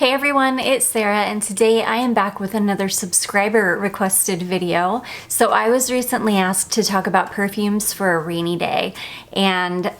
Hey everyone, it's Sarah, and today I am back with another subscriber requested video. So I was recently asked to talk about perfumes for a rainy day, and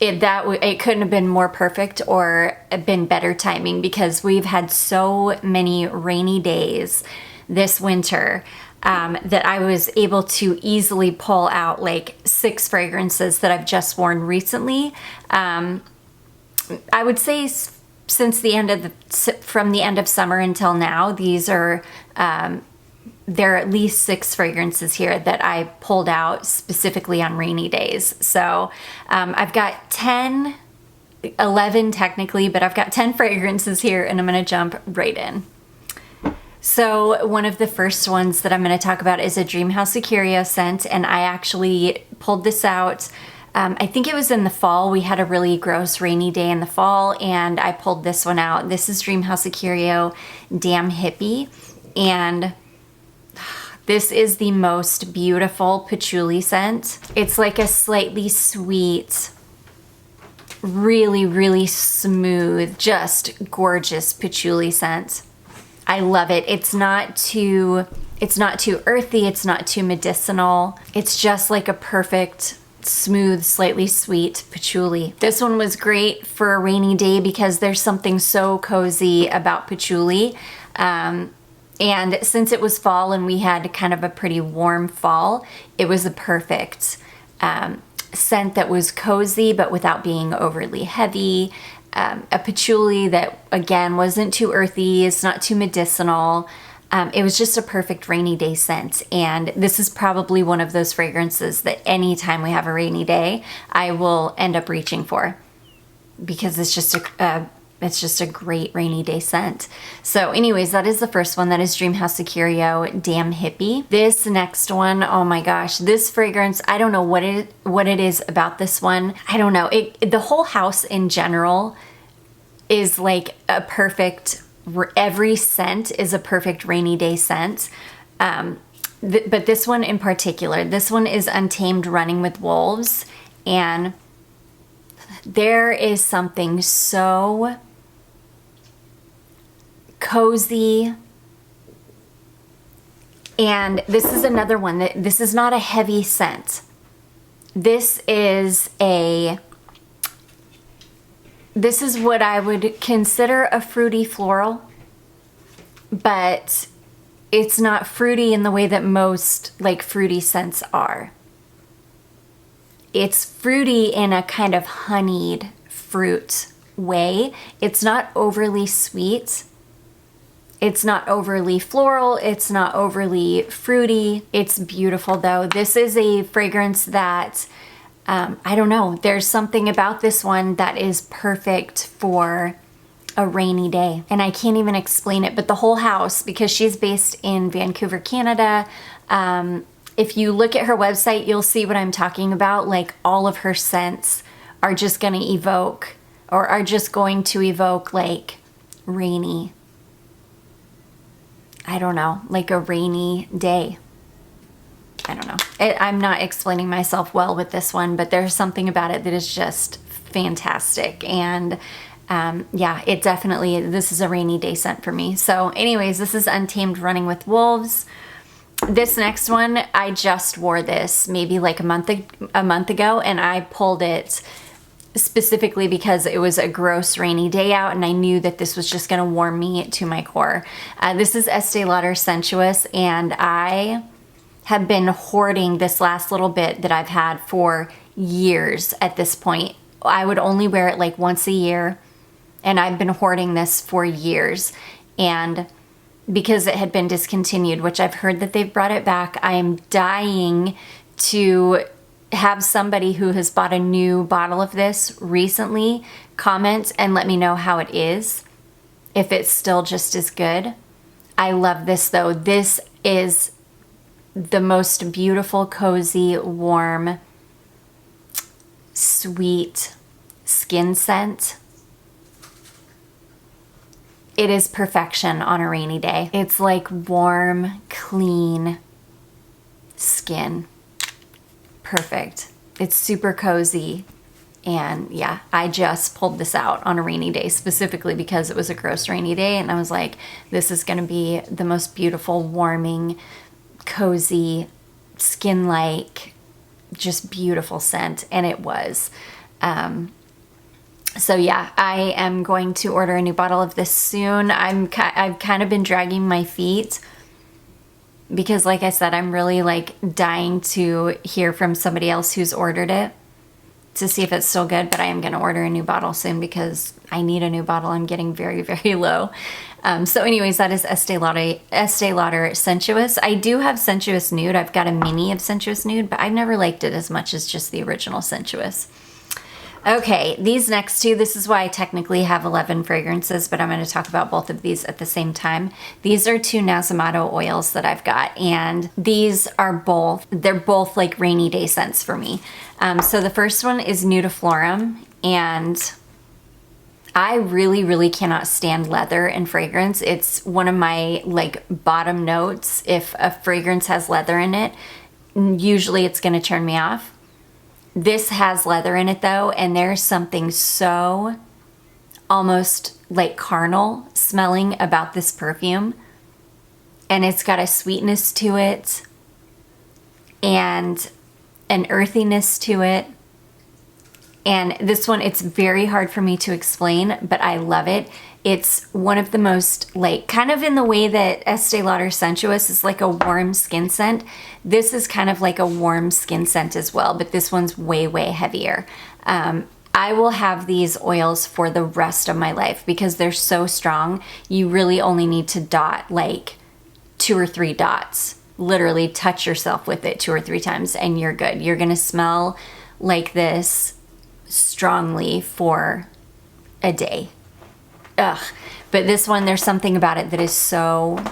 it couldn't have been more perfect or been better timing because we've had so many rainy days this winter that I was able to easily pull out like 6 fragrances that I've just worn recently. I would say since from the end of summer until now, these are there are at least 6 fragrances here that I pulled out specifically on rainy days. So I've got 11 technically, but I've got 10 fragrances here, and I'm going to jump right in. So one of the first ones that I'm going to talk about is a Dreamhouse Curio scent, and I actually pulled this out. I think it was in the fall. We had a really gross rainy day in the fall, and I pulled this one out. This is Dreamhouse Curio Damn Hippie, and this is the most beautiful patchouli scent. It's like a slightly sweet, really, really smooth, just gorgeous patchouli scent. I love it. It's not too earthy, it's not too medicinal. It's just like a perfect, smooth, slightly sweet patchouli. This one was great for a rainy day because there's something so cozy about patchouli. And since it was fall and we had kind of a pretty warm fall, it was a perfect scent that was cozy but without being overly heavy. A patchouli that, again, wasn't too earthy, it's not too medicinal. It was just a perfect rainy day scent, and this is probably one of those fragrances that anytime we have a rainy day, I will end up reaching for because it's just a great rainy day scent. So anyways, that is the first one. That is Dreamhouse Curio Damn Hippie. This next one, oh my gosh, this fragrance, I don't know what it is about this one. I don't know. The whole house in general is like a perfect, every scent is a perfect rainy day scent. But this one in particular, this one is Untamed Running with Wolves, and there is something so cozy. And this is another one that this is not a heavy scent. This is what I would consider a fruity floral, but it's not fruity in the way that most like fruity scents are. It's fruity in a kind of honeyed fruit way. It's not overly sweet. It's not overly floral. It's not overly fruity. It's beautiful though. This is a fragrance that, I don't know, there's something about this one that is perfect for a rainy day. And I can't even explain it, but the whole house, because she's based in Vancouver, Canada, if you look at her website, you'll see what I'm talking about. Like all of her scents are just going to evoke like rainy. I don't know, like a rainy day. I don't know. I'm not explaining myself well with this one, but there's something about it that is just fantastic. And yeah, this is a rainy day scent for me. So anyways, this is Untamed Running with Wolves. This next one, I just wore this maybe like a month ago, and I pulled it specifically because it was a gross rainy day out, and I knew that this was just gonna warm me to my core. This is Estee Lauder Sensuous, and I have been hoarding this last little bit that I've had for years at this point. I would only wear it like once a year, and I've been hoarding this for years. And because it had been discontinued, which I've heard that they've brought it back, I am dying to have somebody who has bought a new bottle of this recently comment and let me know how it is, if it's still just as good. I love this though. This is the most beautiful, cozy, warm, sweet skin scent. It is perfection on a rainy day. It's like warm, clean skin. Perfect. It's super cozy. And yeah, I just pulled this out on a rainy day specifically because it was a gross rainy day. And I was like, this is going to be the most beautiful, warming, cozy, skin-like, just beautiful scent. And it was. So yeah, I am going to order a new bottle of this soon. I've kind of been dragging my feet because, like I said, I'm really like dying to hear from somebody else who's ordered it to see if it's still good, but I am going to order a new bottle soon because I need a new bottle. I'm getting very, very low. So anyways, that is Estee Lauder Sensuous. I do have Sensuous Nude. I've got a mini of Sensuous Nude, but I've never liked it as much as just the original Sensuous. Okay, these next two, this is why I technically have 11 fragrances, but I'm going to talk about both of these at the same time. These are two Nasomatto oils that I've got, and these are they're both like rainy day scents for me. So the first one is Nudiflorum, and I really, really cannot stand leather in fragrance. It's one of my like bottom notes. If a fragrance has leather in it, usually it's going to turn me off. This has leather in it though, and there's something so almost like carnal smelling about this perfume. And it's got a sweetness to it and an earthiness to it. And this one, it's very hard for me to explain, but I love it. It's one of the most, like, kind of in the way that Estee Lauder Sensuous is like a warm skin scent. This is kind of like a warm skin scent as well, but this one's way, way heavier. I will have these oils for the rest of my life because they're so strong. You really only need to dot like 2 or 3 dots. Literally touch yourself with it 2 or 3 times and you're good. You're gonna smell like this strongly for a day. Ugh. But this one, there's something about it that is so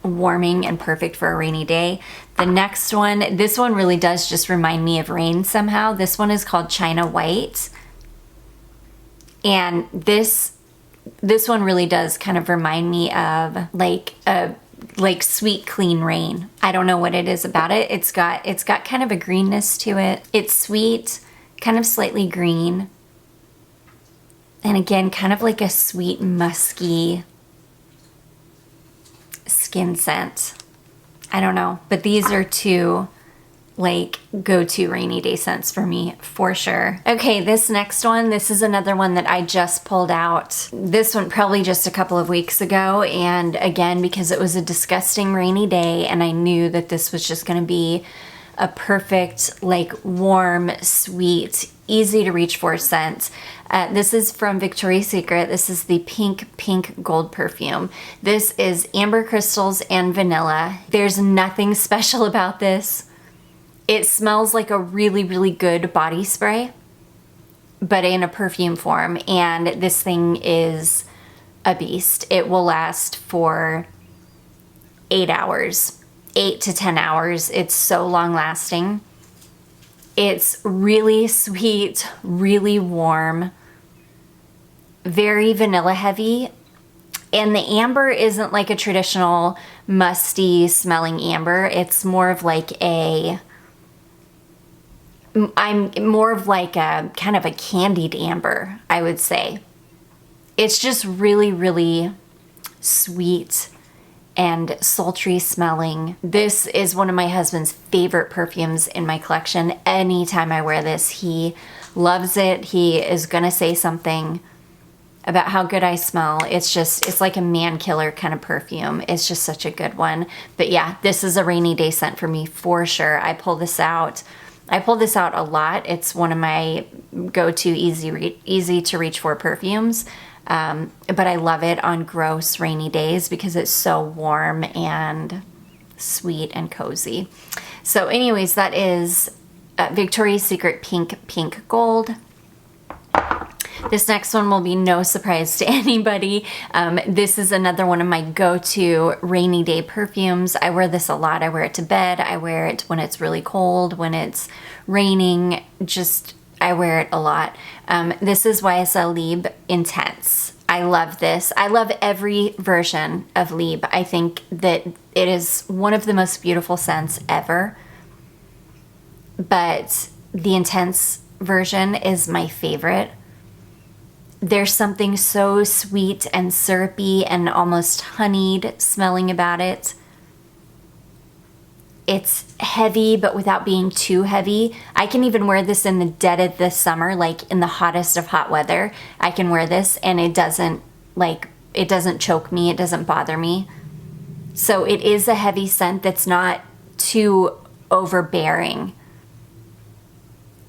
warming and perfect for a rainy day. The next one, this one really does just remind me of rain somehow. This one is called China White. And this one really does kind of remind me of like sweet, clean rain. I don't know what it is about it. It's got kind of a greenness to it. It's sweet, kind of slightly green. And again, kind of like a sweet, musky skin scent. I don't know, but these are two like go-to rainy day scents for me for sure. Okay, this next one, this is another one that I just pulled out. This one probably just a couple of weeks ago, and again, because it was a disgusting rainy day and I knew that this was just gonna be a perfect, like warm, sweet, easy to reach for scent. This is from Victoria's Secret. This is the Pink Gold perfume. This is amber crystals and vanilla. There's nothing special about this. It smells like a really, really good body spray, but in a perfume form. And this thing is a beast. It will last for 8 hours. 8 to 10 hours. It's so long lasting. It's really sweet, really warm, very vanilla heavy. And the amber isn't like a traditional musty smelling amber. It's more of like I'm more of like a kind of a candied amber, I would say. It's just really, really sweet and sultry smelling. This is one of my husband's favorite perfumes in my collection. Anytime I wear this, he loves it. He is gonna say something about how good I smell. It's like a man killer kind of perfume. It's just such a good one. But yeah, this is a rainy day scent for me for sure. I pull this out a lot. It's one of my go-to easy to reach for perfumes. But I love it on gross rainy days because it's so warm and sweet and cozy. So anyways, that is Victoria's Secret Pink Gold. This next one will be no surprise to anybody. This is another one of my go-to rainy day perfumes. I wear this a lot. I wear it to bed. I wear it when it's really cold, when it's raining, I wear it a lot. This is YSL Libre Intense. I love this. I love every version of Libre. I think that it is one of the most beautiful scents ever. But the Intense version is my favorite. There's something so sweet and syrupy and almost honeyed smelling about it. It's heavy, but without being too heavy. I can even wear this in the dead of the summer, like in the hottest of hot weather. I can wear this and it doesn't choke me, it doesn't bother me. So it is a heavy scent that's not too overbearing.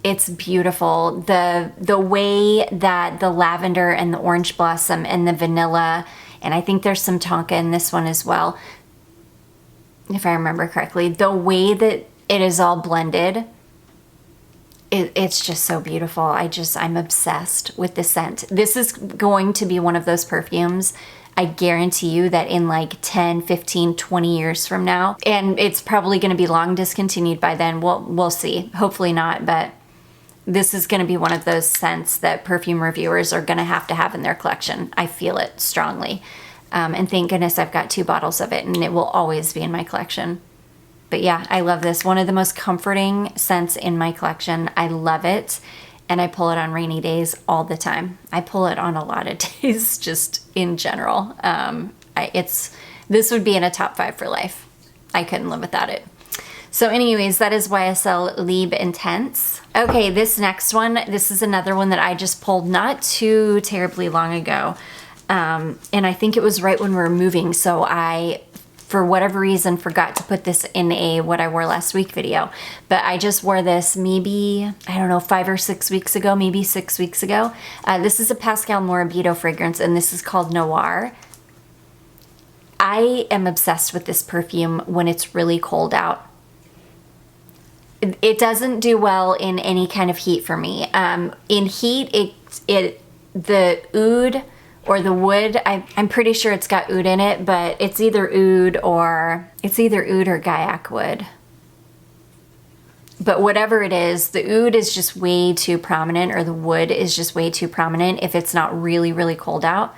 It's beautiful. The way that the lavender and the orange blossom and the vanilla, and I think there's some tonka in this one as well, if I remember correctly, the way that it is all blended, it's just so beautiful. I'm obsessed with the scent. This is going to be one of those perfumes, I guarantee you, that in like 10, 15, 20 years from now, and it's probably going to be long discontinued by then. We'll see. Hopefully not, but this is going to be one of those scents that perfume reviewers are going to have in their collection. I feel it strongly. And thank goodness I've got 2 bottles of it, and it will always be in my collection. But yeah, I love this. One of the most comforting scents in my collection. I love it, and I pull it on rainy days all the time. I pull it on a lot of days, just in general. This would be in a top 5 for life. I couldn't live without it. So anyways, that is YSL Liebe Intense. Okay, this next one, this is another one that I just pulled not too terribly long ago. And I think it was right when we were moving, so I, for whatever reason, forgot to put this in a what I wore last week video. But I just wore this maybe, I don't know, 5 or 6 weeks ago, maybe 6 weeks ago. This is a Pascal Morabito fragrance, and this is called Noir. I am obsessed with this perfume when it's really cold out. It doesn't do well in any kind of heat for me. In heat, the oud or the wood, I'm pretty sure it's got oud in it, but it's either oud or Gaiac wood. But whatever it is, the oud is just way too prominent, or the wood is just way too prominent if it's not really, really cold out.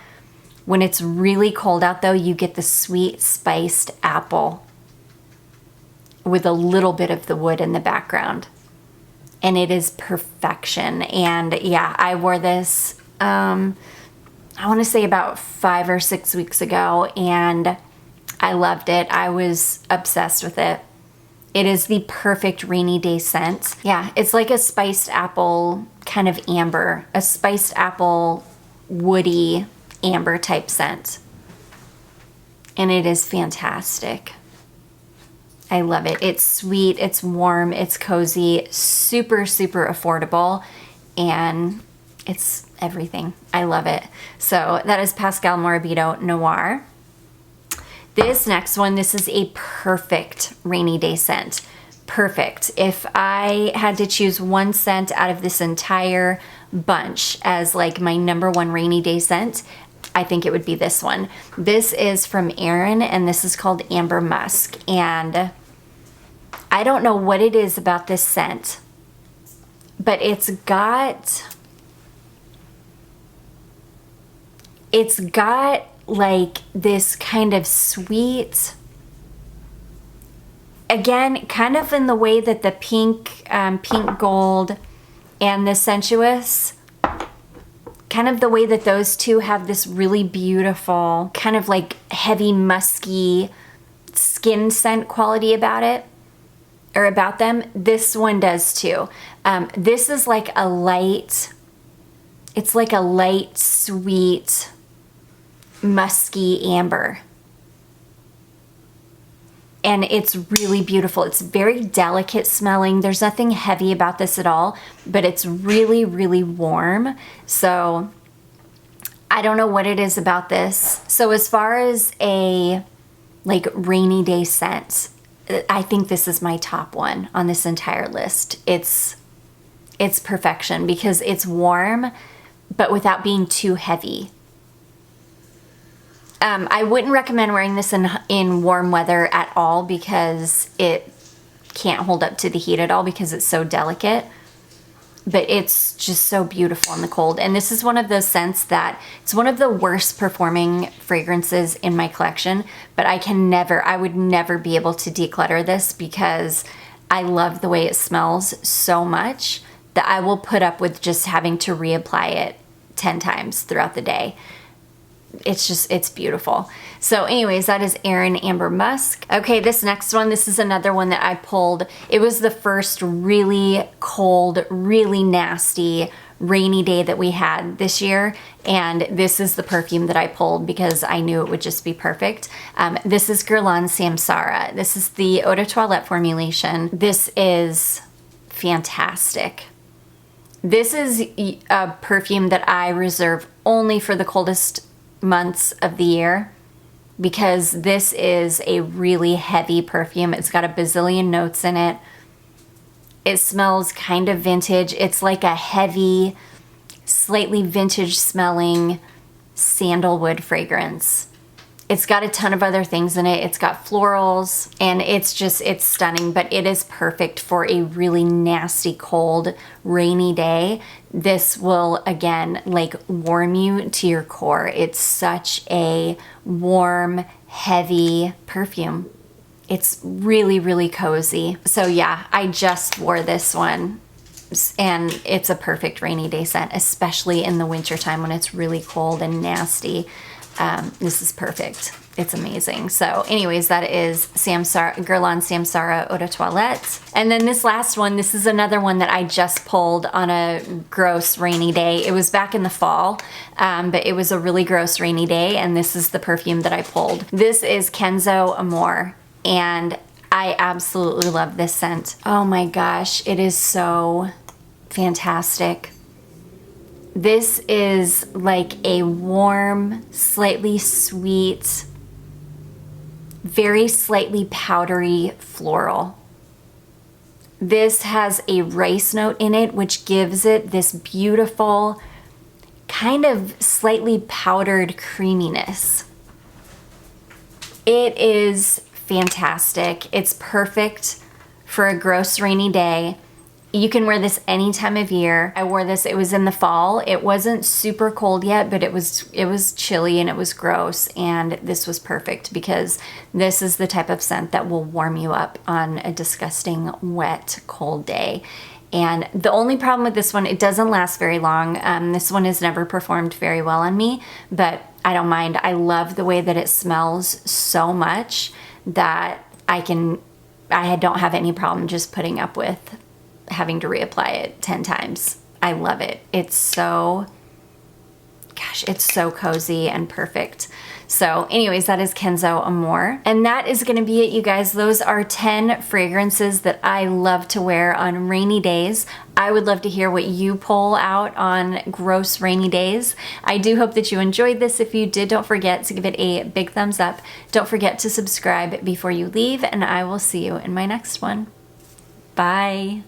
When it's really cold out though, you get the sweet spiced apple with a little bit of the wood in the background. And it is perfection. And yeah, I wore this, I want to say about 5 or 6 weeks ago, and I loved it. I was obsessed with it. It is the perfect rainy day scent. Yeah, it's like a spiced apple kind of amber, a spiced apple woody amber type scent. And it is fantastic. I love it. It's sweet, it's warm, it's cozy, super, super affordable, and it's everything. I love it. So that is Pascal Morabito Noir. This next one, this is a perfect rainy day scent. Perfect. If I had to choose one scent out of this entire bunch as like my #1 rainy day scent, I think it would be this one. This is from Aerin, and this is called Amber Musk. And I don't know what it is about this scent, but it's got like this kind of sweet, again, kind of in the way that the pink gold and the sensuous, kind of the way that those two have this really beautiful kind of like heavy musky skin scent quality about it, or about them. This one does too. This is like a light, it's like a light, sweet, musky amber. And it's really beautiful. It's very delicate smelling. There's nothing heavy about this at all, but it's really, really warm. So I don't know what it is about this. So as far as a like rainy day scent, I think this is my top one on this entire list. It's perfection because it's warm, but without being too heavy. I wouldn't recommend wearing this in warm weather at all because it can't hold up to the heat at all because it's so delicate. But it's just so beautiful in the cold. And this is one of those scents that it's one of the worst performing fragrances in my collection, but I would never be able to declutter this because I love the way it smells so much that I will put up with just having to reapply it 10 times throughout the day. It's beautiful. So anyways, that is Aerin Amber Musk. Okay, this next one, this is another one that I pulled. It was the first really cold, really nasty, rainy day that we had this year, and this is the perfume that I pulled because I knew it would just be perfect. This is Guerlain Samsara. This is the Eau de Toilette formulation. This is fantastic. This is a perfume that I reserve only for the coldest months of the year because this is a really heavy perfume. It's got a bazillion notes in it. It smells kind of vintage. It's like a heavy, slightly vintage smelling sandalwood fragrance. It's got a ton of other things in it. It's got florals, and it's stunning, but it is perfect for a really nasty, cold, rainy day. This will, again, like warm you to your core. It's such a warm, heavy perfume. It's really, really cozy. So yeah, I just wore this one, and it's a perfect rainy day scent, especially in the wintertime when it's really cold and nasty. This is perfect. It's amazing. So anyways, that is Guerlain Samsara Eau de Toilette. And then this last one, this is another one that I just pulled on a gross rainy day. It was back in the fall, but it was a really gross rainy day, and this is the perfume that I pulled. This is Kenzo Amore, and I absolutely love this scent. Oh my gosh, it is so fantastic. This is like a warm, slightly sweet, very slightly powdery floral. This has a rice note in it, which gives it this beautiful, kind of slightly powdered creaminess. It is fantastic. It's perfect for a gross rainy day. You can wear this any time of year. I wore this, it was in the fall. It wasn't super cold yet, but it was chilly and it was gross, and this was perfect because this is the type of scent that will warm you up on a disgusting, wet, cold day. And the only problem with this one, it doesn't last very long. This one has never performed very well on me, but I don't mind. I love the way that it smells so much that I don't have any problem just putting up with having to reapply it 10 times. I love it. It's so cozy and perfect. So anyways, that is Kenzo Amore. And that is gonna be it, you guys. Those are 10 fragrances that I love to wear on rainy days. I would love to hear what you pull out on gross rainy days. I do hope that you enjoyed this. If you did, don't forget to give it a big thumbs up. Don't forget to subscribe before you leave, and I will see you in my next one. Bye.